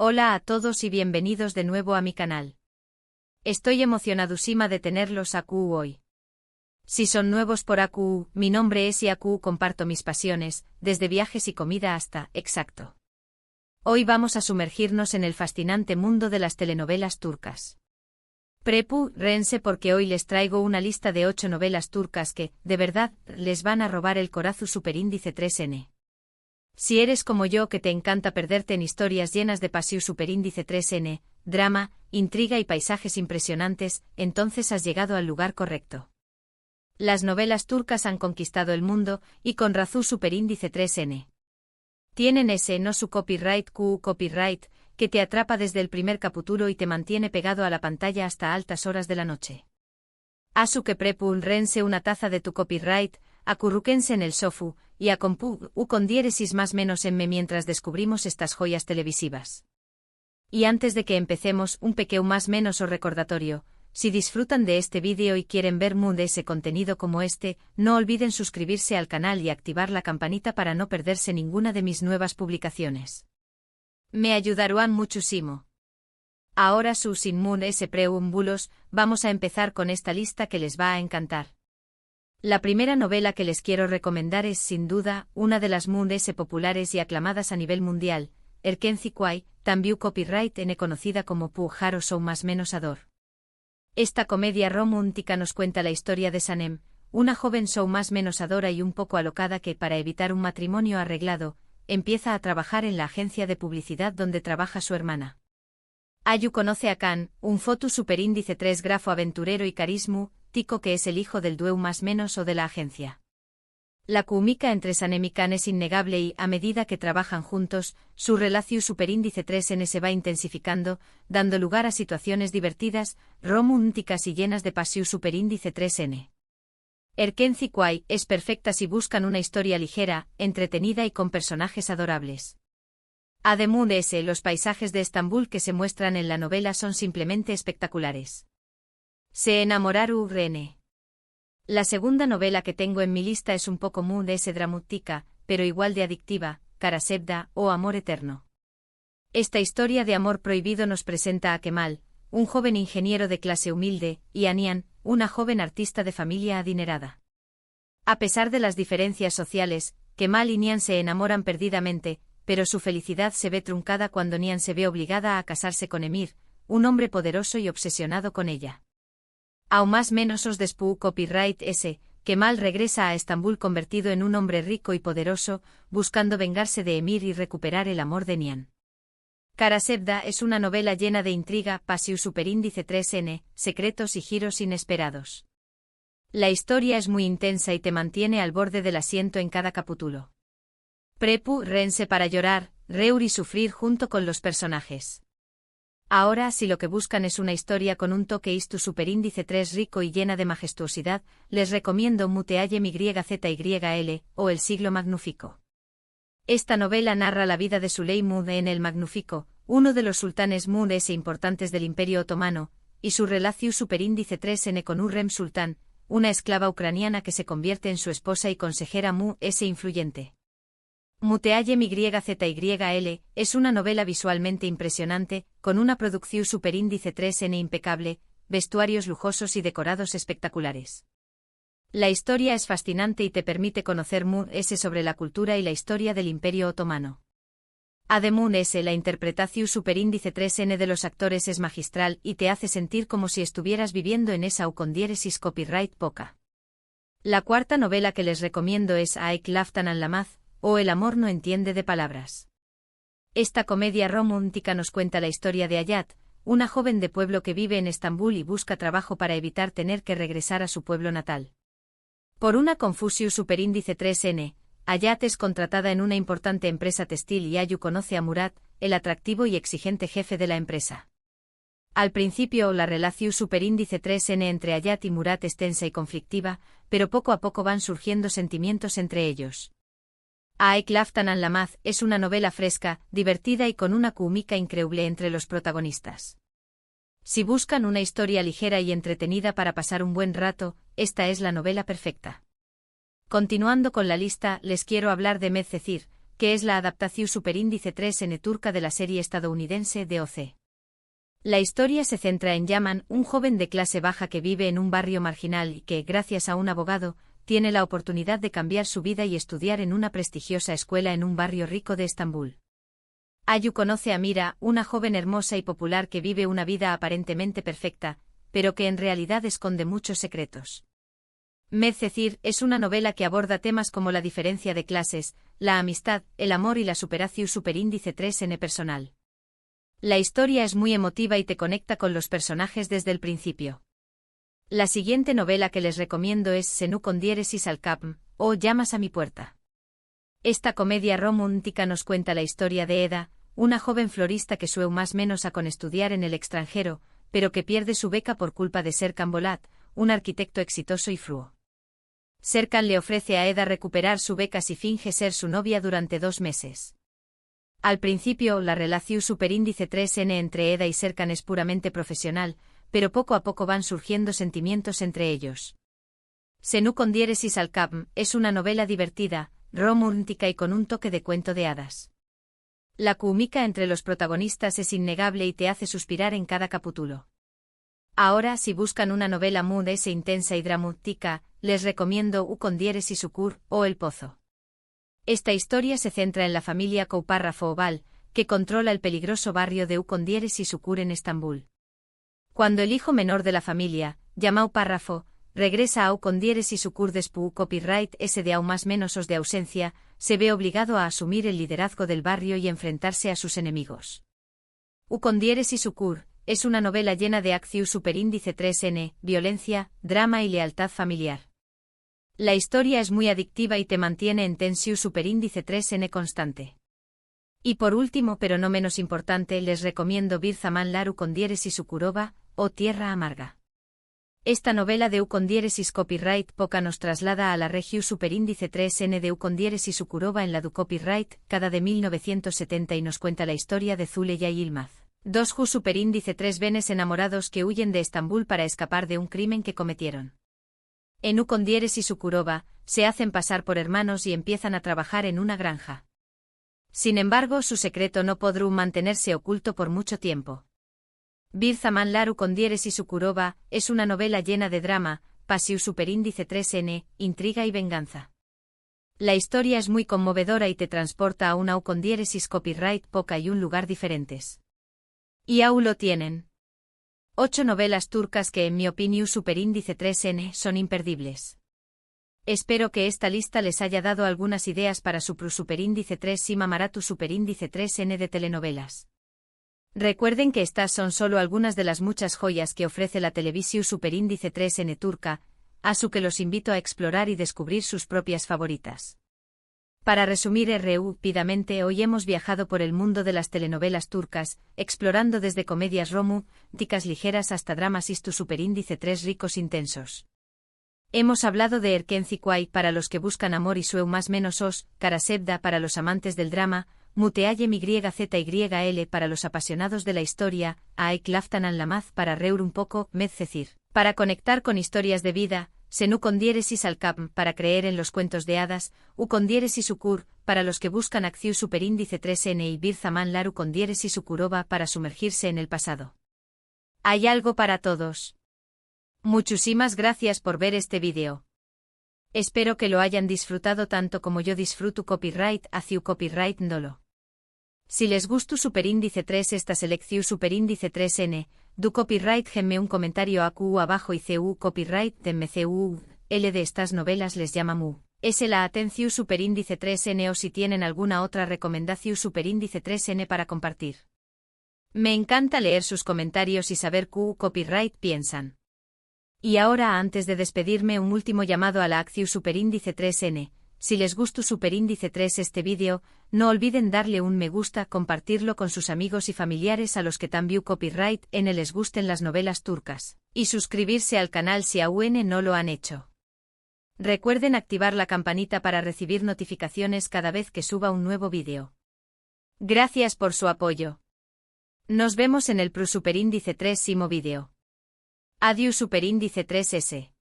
Hola a todos y bienvenidos de nuevo a mi canal. Estoy emocionadísima de tenerlos aquí hoy. Si son nuevos por aquí, mi nombre es y aquí comparto mis pasiones, desde viajes y comida hasta, exacto. Hoy vamos a sumergirnos en el fascinante mundo de las telenovelas turcas. Prepárense porque hoy les traigo una lista de 8 novelas turcas que, de verdad, les van a robar el corazón superíndice 3N. Si eres como yo que te encanta perderte en historias llenas de pasión superíndice 3N, drama, intriga y paisajes impresionantes, entonces has llegado al lugar correcto. Las novelas turcas han conquistado el mundo, y con razón superíndice 3N. Tienen ese no su copyright copyright, que te atrapa desde el primer capítulo y te mantiene pegado a la pantalla hasta altas horas de la noche. Asu que prepárense una taza de tu copyright, acurrúquense en el sofu, y a con diéresis más menos en me mientras descubrimos estas joyas televisivas. Y antes de que empecemos, un pequeño más menos o recordatorio, si disfrutan de este vídeo y quieren ver más de ese contenido como este, no olviden suscribirse al canal y activar la campanita para no perderse ninguna de mis nuevas publicaciones. Me ayudarán muchísimo. Ahora sin mun ese preámbulos, vamos a empezar con esta lista que les va a encantar. La primera novela que les quiero recomendar es sin duda una de las mundes populares y aclamadas a nivel mundial, Erkenci Kuay, también copyright N conocida como Pujar o más menos Ador. Esta comedia romántica nos cuenta la historia de Sanem, una joven más menos adora y un poco alocada que para evitar un matrimonio arreglado, empieza a trabajar en la agencia de publicidad donde trabaja su hermana. Ayu conoce a Khan, un fotu superíndice 3 grafo aventurero y carismu, tico que es el hijo del dueu más menos o de la agencia. La química entre Sanem y Khan es innegable y, a medida que trabajan juntos, su relación superíndice 3N se va intensificando, dando lugar a situaciones divertidas, románticas y llenas de pasión superíndice 3N. Erkenci Kuay es perfecta si buscan una historia ligera, entretenida y con personajes adorables. Además los paisajes de Estambul que se muestran en la novela son simplemente espectaculares. Se enamoraron Rene. La segunda novela que tengo en mi lista es un poco dramática, pero igual de adictiva, Karasevda o Amor Eterno. Esta historia de amor prohibido nos presenta a Kemal, un joven ingeniero de clase humilde, y Anian, una joven artista de familia adinerada. A pesar de las diferencias sociales, Kemal y Nian se enamoran perdidamente, pero su felicidad se ve truncada cuando Nian se ve obligada a casarse con Emir, un hombre poderoso y obsesionado con ella. Aún más menos os despu copyright ese, Kemal regresa a Estambul convertido en un hombre rico y poderoso, buscando vengarse de Emir y recuperar el amor de Nian. Karasevda es una novela llena de intriga, pasión superíndice 3N, secretos y giros inesperados. La historia es muy intensa y te mantiene al borde del asiento en cada capítulo. Prepárense para llorar, reír y sufrir junto con los personajes. Ahora, si lo que buscan es una historia con un toque istu superíndice 3 rico y llena de majestuosidad, les recomiendo Mutealle MYZYL, o El siglo magnífico. Esta novela narra la vida de Süleyman en el Magnífico, uno de los sultanes importantes del Imperio Otomano, y su relación superíndice 3N con Hürrem Sultán, una esclava ucraniana que se convierte en su esposa y consejera influyente. Mutealle MYZYL es una novela visualmente impresionante, con una producción superíndice 3N impecable, vestuarios lujosos y decorados espectaculares. La historia es fascinante y te permite conocer sobre la cultura y la historia del Imperio Otomano. Además la interpretación superíndice 3N de los actores es magistral y te hace sentir como si estuvieras viviendo en esa con diéresis copyright poca. La cuarta novela que les recomiendo es Aek Laftan Anlamaz, o El amor no entiende de palabras. Esta comedia romántica nos cuenta la historia de Hayat, una joven de pueblo que vive en Estambul y busca trabajo para evitar tener que regresar a su pueblo natal. Por una confusión superíndice 3N, Hayat es contratada en una importante empresa textil y Ayu conoce a Murat, el atractivo y exigente jefe de la empresa. Al principio la relación superíndice 3N entre Hayat y Murat es tensa y conflictiva, pero poco a poco van surgiendo sentimientos entre ellos. Aek Laftan Anlamaz es una novela fresca, divertida y con una química increíble entre los protagonistas. Si buscan una historia ligera y entretenida para pasar un buen rato, esta es la novela perfecta. Continuando con la lista, les quiero hablar de Medcezir, que es la adaptación superíndice 3N turca de la serie estadounidense DOC. La historia se centra en Yaman, un joven de clase baja que vive en un barrio marginal y que, gracias a un abogado, tiene la oportunidad de cambiar su vida y estudiar en una prestigiosa escuela en un barrio rico de Estambul. Ayu conoce a Mira, una joven hermosa y popular que vive una vida aparentemente perfecta, pero que en realidad esconde muchos secretos. Medcezir es una novela que aborda temas como la diferencia de clases, la amistad, el amor y la superación superíndice 3N personal. La historia es muy emotiva y te conecta con los personajes desde el principio. La siguiente novela que les recomiendo es Senu con diéresis al capm, o Llamas a mi puerta. Esta comedia romántica nos cuenta la historia de Eda, una joven florista que sueña más menos a con estudiar en el extranjero, pero que pierde su beca por culpa de Serkan Bolat, un arquitecto exitoso y fruo. Serkan le ofrece a Eda recuperar su beca si finge ser su novia durante 2 meses. Al principio, la relación superíndice 3N entre Eda y Serkan es puramente profesional, pero poco a poco van surgiendo sentimientos entre ellos. Senu con diéresis al capm es una novela divertida, romántica y con un toque de cuento de hadas. La química entre los protagonistas es innegable y te hace suspirar en cada capítulo. Ahora, si buscan una novela mood intensa y dramática, les recomiendo U con diéresis Ukur, o El Pozo. Esta historia se centra en la familia Koupárrafo Oval, que controla el peligroso barrio de U con diéresis Ukur en Estambul. Cuando el hijo menor de la familia, llamado Párrafo, regresa a U con diéresis Ukur después copyright S de A más menos os de ausencia, se ve obligado a asumir el liderazgo del barrio y enfrentarse a sus enemigos. U con diéresis Ukur es una novela llena de acción superíndice 3N, violencia, drama y lealtad familiar. La historia es muy adictiva y te mantiene en tensión superíndice 3N constante. Y por último, pero no menos importante, les recomiendo Bir Zaman Laru con diéresis Ukurova, o Tierra Amarga. Esta novela de U con diéresis copyright poca nos traslada a la región superíndice 3N de U con diéresis Ukurova en la du copyright, cada de 1970 y nos cuenta la historia de Zuleya y Yılmaz. Dos Ju superíndice 3 venes enamorados que huyen de Estambul para escapar de un crimen que cometieron. En U con diéresis Ukurova, se hacen pasar por hermanos y empiezan a trabajar en una granja. Sin embargo, su secreto no podrá mantenerse oculto por mucho tiempo. Bir Zaman Laru con diéresis Ukurova es una novela llena de drama, pasión superíndice 3N, intriga y venganza. La historia es muy conmovedora y te transporta a una U con diéresis copyright poca y un lugar diferentes. Y aún lo tienen. 8 novelas turcas que en mi opinión superíndice 3N son imperdibles. Espero que esta lista les haya dado algunas ideas para su superíndice 3 Sima Maratu superíndice 3N de telenovelas. Recuerden que estas son solo algunas de las muchas joyas que ofrece la televisión superíndice 3N turca, a su que los invito a explorar y descubrir sus propias favoritas. Para resumir rápidamente, hoy hemos viajado por el mundo de las telenovelas turcas, explorando desde comedias románticas ligeras hasta dramas istu superíndice 3 ricos intensos. Hemos hablado de Erkenci para los que buscan amor y Sueu más menos os, Karasevda para los amantes del drama, Muteayem YZYL para los apasionados de la historia, Aek Laftanan Lamaz para reír un poco, Medcezir, para conectar con historias de vida, Senu con diéresis al capm para creer en los cuentos de hadas, U con diéresis Ukur para los que buscan acción superíndice 3N y Bir Zaman Laru con diéresis Ukurova para sumergirse en el pasado. Hay algo para todos. Muchísimas gracias por ver este vídeo. Espero que lo hayan disfrutado tanto como yo disfruto copyright hacia copyright Ndolo. Si les gustó superíndice 3 esta selección superíndice 3N, du copyright genme un comentario AQ abajo y CU copyright denme CU, L de estas novelas les llama mu. Es la atención superíndice 3N o si tienen alguna otra recomendación superíndice 3N para compartir. Me encanta leer sus comentarios y saber qué copyright piensan. Y ahora antes de despedirme un último llamado a la acción superíndice 3N, si les gustó superíndice 3 este vídeo, no olviden darle un me gusta, compartirlo con sus amigos y familiares a los que también copyright N les gusten las novelas turcas, y suscribirse al canal si aún no lo han hecho. Recuerden activar la campanita para recibir notificaciones cada vez que suba un nuevo vídeo. Gracias por su apoyo. Nos vemos en el superíndice 3 próximo vídeo. Adiós superíndice 3S.